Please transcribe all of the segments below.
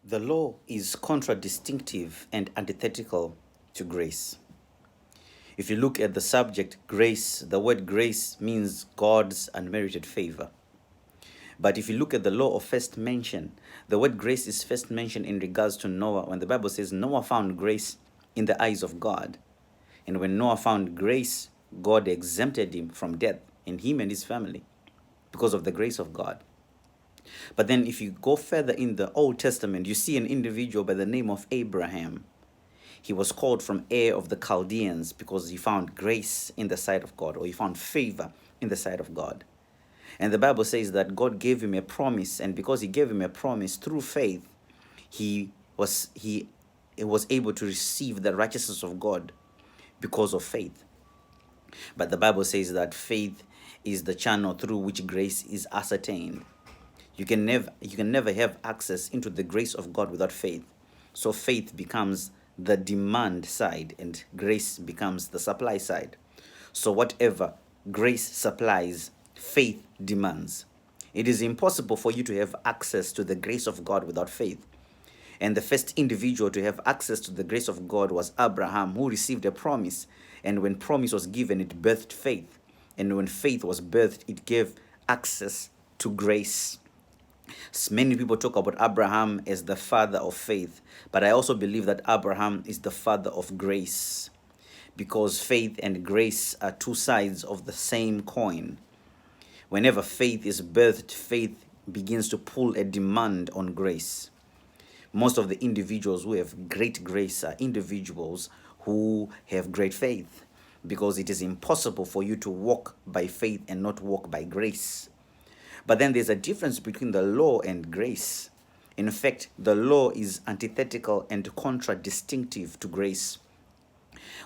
The law is contradistinctive and antithetical to grace. If you look at the subject, grace, the word grace means God's unmerited favor. But if you look at the law of first mention, the word grace is first mentioned in regards to Noah, when the Bible says Noah found grace in the eyes of God. And when Noah found grace, God exempted him from death, and him and his family, because of the grace of God. But then if you go further in the Old Testament, you see an individual by the name of Abraham. He was called from Ur of the Chaldeans because he found grace in the sight of God, or he found favor in the sight of God. And the Bible says that God gave him a promise, and because he gave him a promise through faith, he was able to receive the righteousness of God because of faith. But the Bible says that faith is the channel through which grace is ascertained. You can never have access into the grace of God without faith. So faith becomes the demand side and grace becomes the supply side. So whatever grace supplies, faith demands. It is impossible for you to have access to the grace of God without faith. And the first individual to have access to the grace of God was Abraham, who received a promise. And when promise was given, it birthed faith. And when faith was birthed, it gave access to grace. Many people talk about Abraham as the father of faith, but I also believe that Abraham is the father of grace, because faith and grace are two sides of the same coin. Whenever faith is birthed, faith begins to pull a demand on grace. Most of the individuals who have great grace are individuals who have great faith, because it is impossible for you to walk by faith and not walk by grace. But then there's a difference between the law and grace. In fact, the law is antithetical and contradistinctive to grace.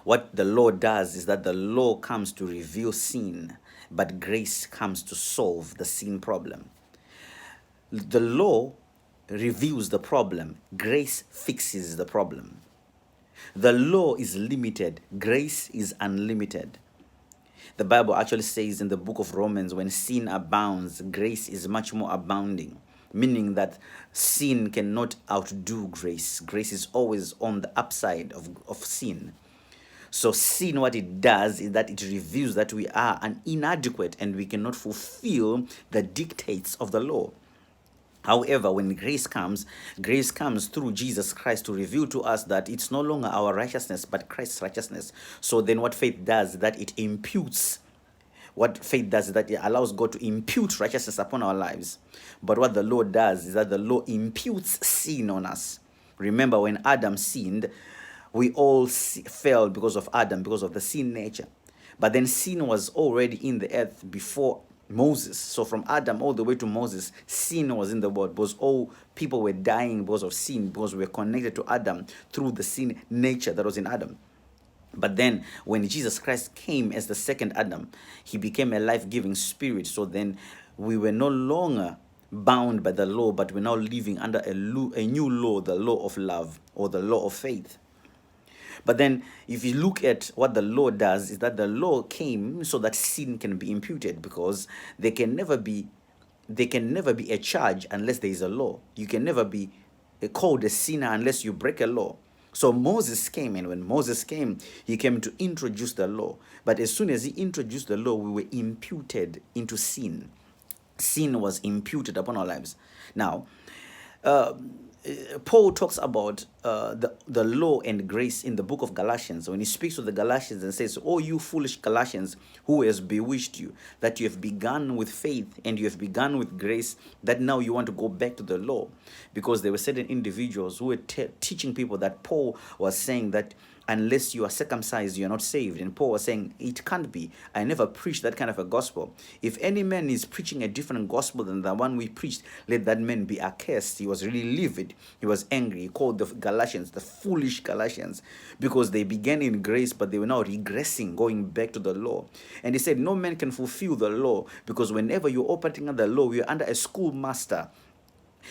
What the law does is that the law comes to reveal sin, but grace comes to solve the sin problem. The law reveals the problem, grace fixes the problem. The law is limited, grace is unlimited. The Bible actually says in the book of Romans, when sin abounds, grace is much more abounding, meaning that sin cannot outdo grace. Grace is always on the upside of sin. So sin, what it does is that it reveals that we are inadequate and we cannot fulfill the dictates of the law. However, when grace comes through Jesus Christ to reveal to us that it's no longer our righteousness, but Christ's righteousness. So then what faith does is that it imputes. What faith does is that it allows God to impute righteousness upon our lives. But what the law does is that the law imputes sin on us. Remember, when Adam sinned, we all fell because of Adam, because of the sin nature. But then sin was already in the earth before Moses. So from Adam all the way to Moses, sin was in the world, because all people were dying because of sin, because we were connected to Adam through the sin nature that was in Adam. But then when Jesus Christ came as the second Adam, he became a life-giving spirit. So then we were no longer bound by the law, but we're now living under a new law, the law of love, or the law of faith. But then if you look at what the law does, is that the law came so that sin can be imputed, because there can never be a charge unless there is a law. You can never be called a sinner unless you break a law. So Moses came, and when Moses came, he came to introduce the law. But as soon as he introduced the law, we were imputed into sin. Sin was imputed upon our lives. Now, Paul talks about the law and grace in the book of Galatians. When he speaks to the Galatians and says, "Oh, you foolish Galatians, who has bewitched you, that you have begun with faith and you have begun with grace, that now you want to go back to the law?" Because there were certain individuals who were teaching people that Paul was saying that unless you are circumcised, you are not saved. And Paul was saying, it can't be. I never preached that kind of a gospel. If any man is preaching a different gospel than the one we preached, let that man be accursed. He was really livid. He was angry. He called the Galatians the foolish Galatians, because they began in grace, but they were now regressing, going back to the law. And he said, no man can fulfill the law, because whenever you're operating under the law, you're under a schoolmaster.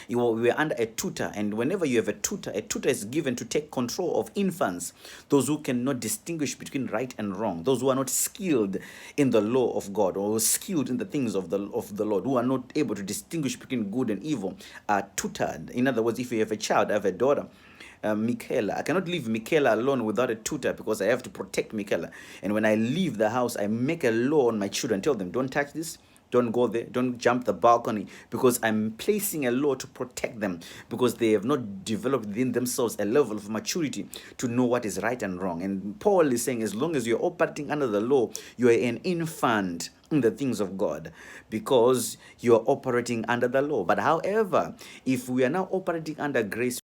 We were under a tutor, and whenever you have a tutor is given to take control of infants, those who cannot distinguish between right and wrong, those who are not skilled in the law of God or skilled in the things of the Lord, who are not able to distinguish between good and evil, are tutored. In other words, if you have a child, I have a daughter, Michaela. I cannot leave Michaela alone without a tutor because I have to protect Michaela. And when I leave the house, I make a law on my children, tell them, don't touch this, don't go there, don't jump the balcony, because I'm placing a law to protect them, because they have not developed within themselves a level of maturity to know what is right and wrong. And Paul is saying, as long as you're operating under the law, you are an infant in the things of God, because you are operating under the law. But however, if we are now operating under grace,